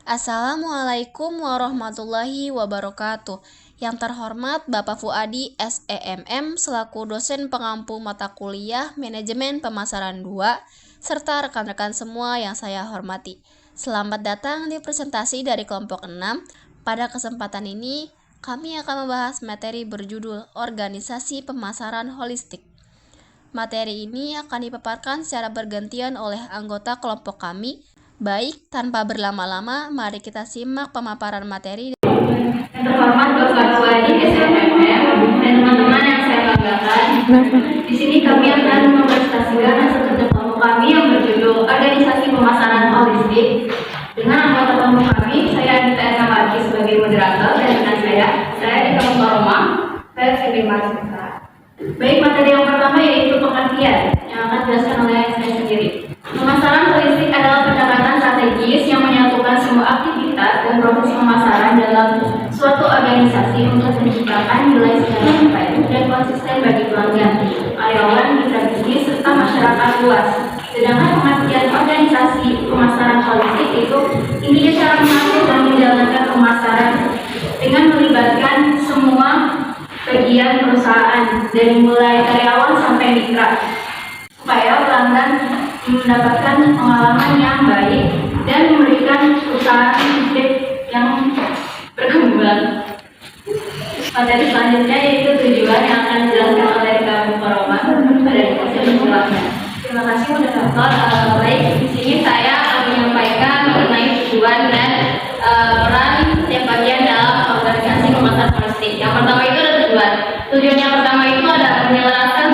Assalamualaikum warahmatullahi wabarakatuh. Yang terhormat Bapak Fuadi SEMM selaku dosen pengampu mata kuliah Manajemen Pemasaran 2 serta rekan-rekan semua yang saya hormati. Selamat datang di presentasi dari kelompok 6. Pada kesempatan ini kami akan membahas materi berjudul Organisasi Pemasaran Holistik. Materi ini akan dipaparkan secara bergantian oleh anggota kelompok kami. Baik, tanpa berlama-lama, mari kita simak pemaparan materi. Yang terhormat Bapak Fuadi SEMM dan teman-teman yang saya banggakan. Di sini kami akan mempresentasikan hasil kerja kelompok kami yang berjudul Organisasi Pemasaran Holistik. Dengan anggota kelompok kami, saya Anita Esapati sebagai moderator dan dengan saya di kelompok Roma, saya sebagai mahasiswa. Baik, materi yang pertama yaitu pengertian yang akan dijelaskan oleh saya sendiri. Pemasaran holistik adalah pendekatan strategis yang menyatukan semua aktivitas dan proses pemasaran dalam suatu organisasi untuk menciptakan nilai secara baik dan konsisten bagi pelanggan, karyawan, mitra bisnis, serta masyarakat luas. Sedangkan pengertian organisasi pemasaran holistik itu intinya cara mengatur dan menjalankan pemasaran dengan melibatkan semua bagian perusahaan dari mulai karyawan sampai mitra, supaya pelanggan mendapatkan pengalaman yang baik dan memberikan usaha yang berkembang. Materi selanjutnya yaitu tujuan yang akan dijelaskan oleh Bapak Roma pada diskusi menjelaskan. Terima kasih moderator. Baik, di sini saya akan menyampaikan mengenai tujuan dan peran setiap bagian dalam organisasi pemasaran holistik. Yang pertama itu ada tujuan. Tujuan yang pertama itu adalah menyelaraskan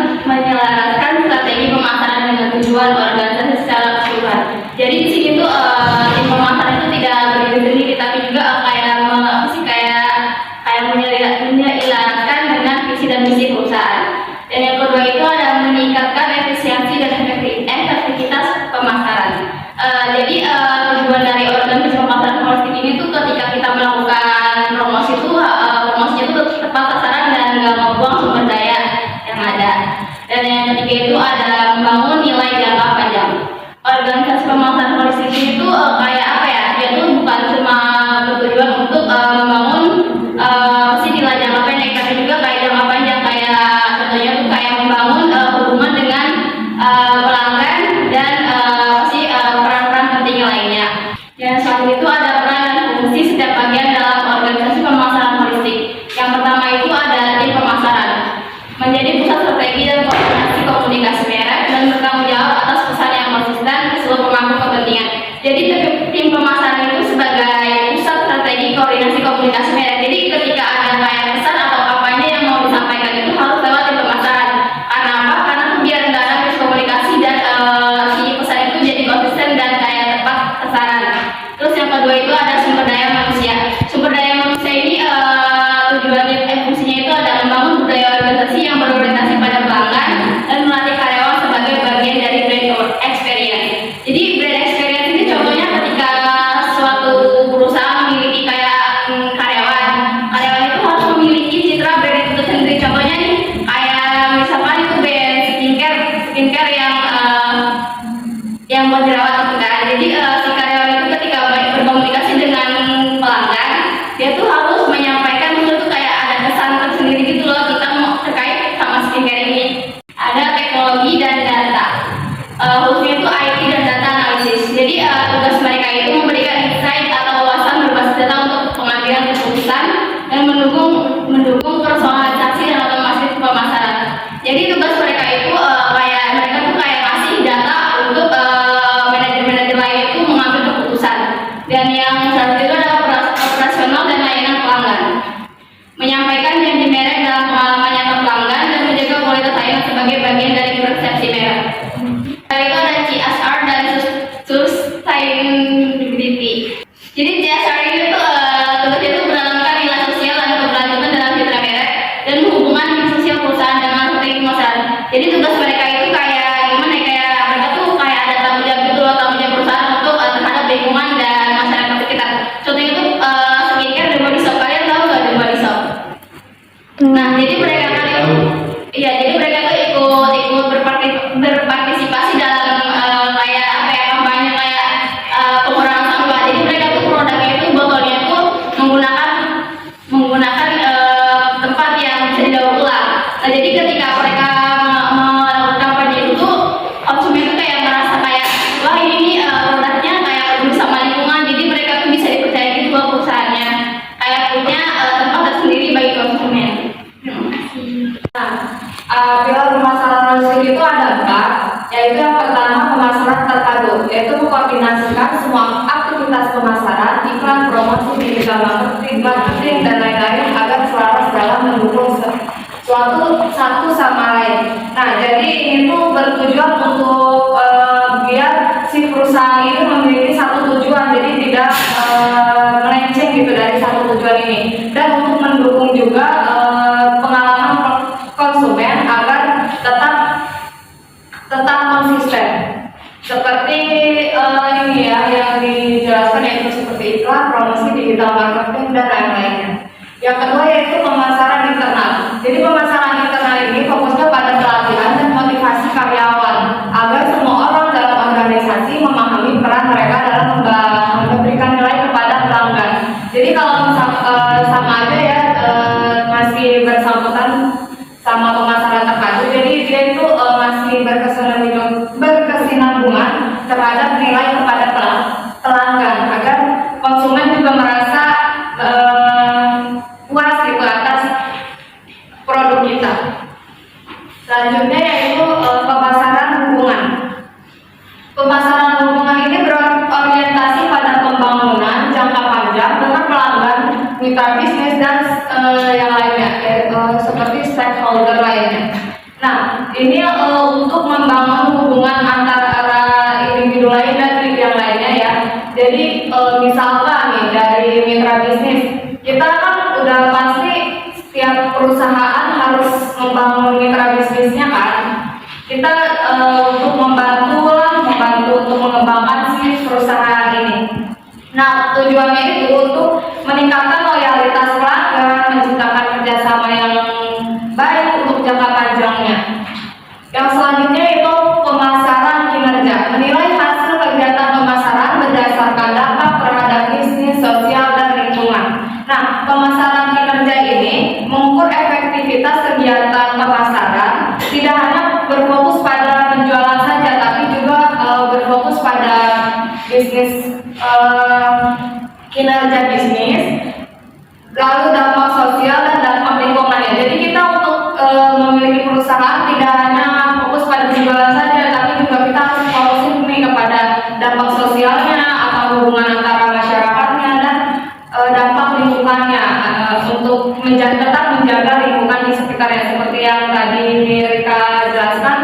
strategi pemasaran dengan tujuan organisasi secara keseluruhan. Jadi di sini tuh tim pemasaran itu tidak berdiri sendiri, tapi juga menyelaraskan dengan visi dan misi perusahaan. Dan yang kedua itu adalah meningkatkan efisiensi dan efektivitas pemasaran. Jadi tujuan dari organisasi pemasaran holistik ini tuh ketika kita melakukan promosi itu promosinya itu tepat sasaran dan nggak membuang sumber daya yang ada. Dan yang ketiga itu ada membangun nilai jangka panjang. Organisasi pemasaran holistik ini tuh kayak apa ya? Dia tuh bukan cuma bertujuan untuk membangun nilai jangka pendek, tapi juga kayak jangka panjang, kayak contohnya tuh kayak membangun hubungan dengan pelanggan dan peran-peran penting lainnya. Dan selain itu ada peran dan fungsi setiap bagian dalam organisasi pemasaran holistik. Yang pertama itu ada tim pemasaran, menjadi pusat strategi dan koordinasi komunikasi merek dan bertanggung jawab atas pesan yang konsisten ke seluruh pemangku kepentingan. Jadi tim pemasaran itu sebagai pusat strategi koordinasi komunikasi merek. Jadi ketika ada kayak pesan atau kampanye yang mau disampaikan itu harus lewat tim pemasaran. Karena apa? Karena tuh biar nggak ada miskomunikasi dan si pesan itu jadi konsisten dan kayak tepat sasaran. Terus yang kedua itu ada sumber daya manusia. Sumber daya manusia ini tujuannya fungsinya itu ada membangun budaya organisasi yang berorientasi pada pelanggan dan melatih karyawan sebagai bagian dari brand experience. Jadi brand experience ini contohnya ketika suatu perusahaan memiliki kayak karyawan itu harus memiliki citra brand itu sendiri. Contohnya nih kayak misalkan itu brand skincare yang buat jerawat gitu kan. Jadi si karyawan itu ketika berkomunikasi dengan pelanggan, dia tuh harus menyampaikan itu kayak ada kesan tersendiri gitu loh tentang terkait sama skincare ini. Ada teknologi dan data, khususnya itu IT dan data analisis. Jadi tugas mereka itu memberikan insight atau wawasan berbasis data untuk pengambilan keputusan dan mendukung personalisasi dan otomasi pemasaran. Jadi tugas mereka itu mereka tuh kayak ngasih data untuk manajer-manajer lain itu mengambil keputusan. Dan yang selanjutnya itu adalah operasional dan layanan pelanggan, menyampaikan janji merek dalam pengalaman nyata pelanggan dan menjaga kualitas layanan sebagai bagian dari persepsi merek. Itu ada CSR yaitu yang pertama pemasaran terpadu, yaitu mengkoordinasikan semua aktivitas pemasaran, iklan, promosi, digital marketing dan lain-lain agar selaras dalam mendukung suatu satu sama lain. Nah, jadi ini tuh bertujuan untuk biar si perusahaan ini memiliki satu tujuan, jadi tidak melenceng gitu dari satu tujuan ini, dan untuk mendukung juga pengalaman konsumen agar tetap konsisten. Seperti ini ya yang dijelaskan, yaitu seperti iklan, promosi, digital marketing dan lain-lainnya. Yang kedua yaitu pemasaran internal. Jadi pemasaran internal ini fokusnya pada pelatihan dan motivasi karyawan agar semua orang dalam organisasi memahami peran mereka dalam memberikan nilai kepada pelanggan. Jadi kalau sama aja ya, masih bersangkutan sama pemasaran terpadu, jadi dia itu masih berkesinambungan terhadap nilai kepada pelanggan agar konsumen juga merasa puas gitu atas produk kita. Selanjutnya yaitu pemasaran hubungan. Pemasaran hubungan ini berorientasi pada pembangunan jangka panjang dengan pelanggan, mitra bisnis dan yang lainnya, seperti stakeholder lainnya. Nah, ini untuk membangun hubungan antara individu lain dan yang lainnya ya. Jadi misalkan nih dari mitra bisnis, kita kan udah pasti setiap perusahaan harus membangun mitra bisnisnya kan. Kita untuk membantu untuk mengembangkan si perusahaan ini. Nah, tujuannya itu untuk meningkatkan loyalitas pelanggan, menciptakan kerjasama yang baik untuk jangka panjangnya. Yang selanjutnya itu pemasaran kinerja, menilai hasil kegiatan pemasaran berdasarkan dampak terhadap bisnis, sosial, dan lingkungan. Nah, pemasaran kinerja ini mengukur efektivitas kegiatan pemasaran, tidak hanya berfokus pada penjualan saja, tapi juga berfokus pada bisnis, kinerja bisnis, lalu dampak sosial dan dampak lingkungannya. Jadi kita untuk memiliki perusahaan tidak hanya fokus pada penjualan saja, tapi juga kita harus fokus nih kepada dampak sosialnya atau hubungan antara masyarakatnya dan dampak lingkungannya, untuk tetap menjaga lingkungan di sekitarnya, seperti yang tadi Rika jelaskan.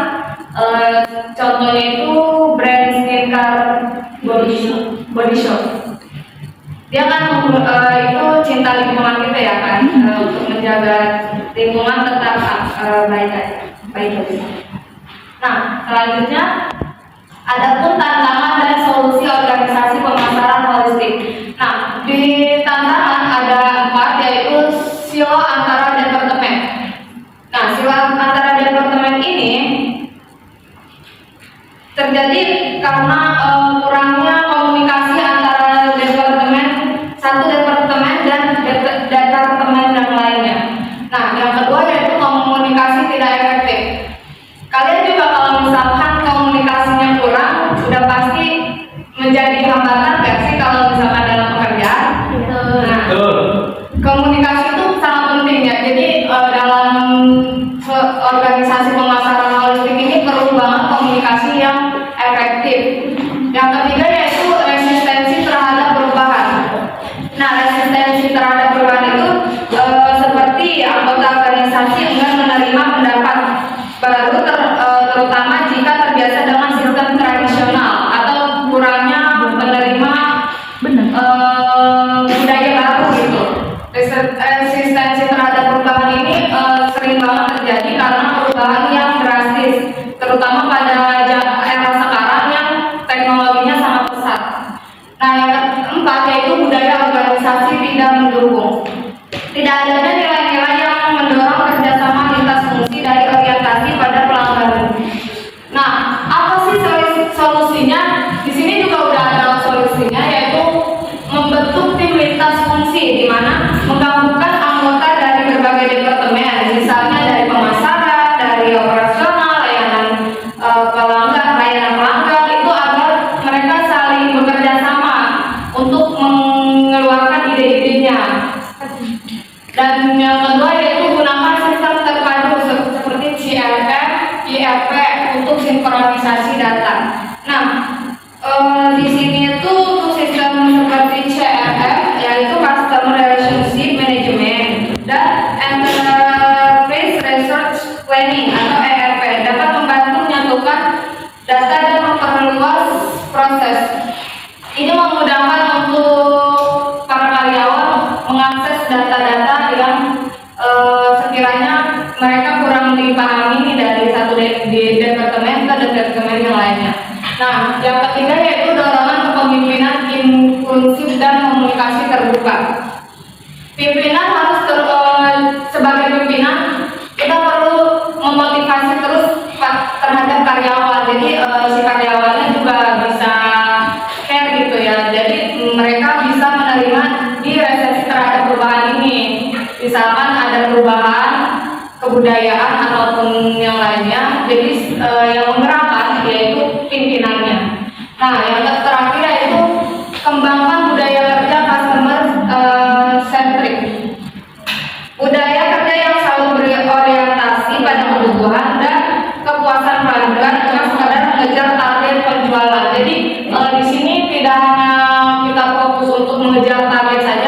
Contohnya itu brand skincare Body Shop. Dia kan itu cinta lingkungan kita ya kan, untuk menjaga lingkungan tetap baik aja. Nah, selanjutnya adapun tantangan dan solusi organisasi pemasaran holistik. Nah, di tantangan ada 4, yaitu silo antara departemen. Nah, silo antara departemen ini terjadi karena kurangnya komunikasi antara satu departemen dan departemen yang lainnya. Nah, yang kedua yaitu komunikasi tidak efektif. Kalian juga kalau misalkan komunikasinya kurang, sudah pasti menjadi hambatan gak sih kalau misalkan dalam pekerjaan? Nah, komunikasi itu sangat penting ya. Jadi dalam organisasi pemasaran holistik ini perlu banget komunikasi yang efektif. Yang ketiga yaitu resistensi terhadap perubahan. Nah, resistensi terhadap perubahan itu seperti anggota organisasi enggan menerima pendapat baru, terutama jika terbiasa dengan sistem tradisional atau kurangnya menerima budaya baru gitu. Resistensi terhadap perubahan ini sering banget terjadi karena perubahan yang drastis, terutama pada era sekarang yang teknologinya sangat pesat. Nah, yang keempat yaitu budaya organisasi tidak mendukung. Tidak adanya nilai-nilai yang mendorong kerjasama lintas fungsi dari orientasi pada pelanggan. Nah, apa sih solusinya? Di sini juga udah ada solusinya, yaitu membentuk tim lintas fungsi, di mana menggabungkan anggota dari berbagai departemen, misalnya dari pemasaran, dari operasional, layanan pelanggan, itu agar mereka saling bekerja sama untuk mengeluarkan ide-idenya. Dan yang kedua yaitu gunakan sistem terpadu seperti CRM, IRP, untuk sinkronisasi data. Nah, di sini itu untuk sistem seperti CRM, yaitu Customer Relationship Management dan Enterprise Resource Planning atau ERP, dapat membantu menyatukan data dan memperluas proses. Ini memudahkan untuk para karyawan mengakses data-data yang sekiranya mereka kurang dipahami dari satu departemen ke departemen yang lainnya. Nah, yang ketiga yaitu dorongan kepemimpinan inklusif dan komunikasi terbuka. Pimpinan harus sebagai pimpinan kita perlu memotivasi terus terhadap karyawan. Jadi si karyawannya juga bisa care gitu ya. Jadi mereka bisa menerima di resesi terhadap perubahan ini. Misalkan ada perubahan kebudayaan ataupun yang lainnya, jadi yang menggerakkan yaitu pimpinannya. Nah, yang terakhir yaitu kembangkan budaya kerja customer centric. Budaya kerja yang selalu berorientasi pada kebutuhan dan kepuasan pelanggan dengan sekadar mengejar target penjualan. Jadi di sini tidak hanya kita fokus untuk mengejar target saja,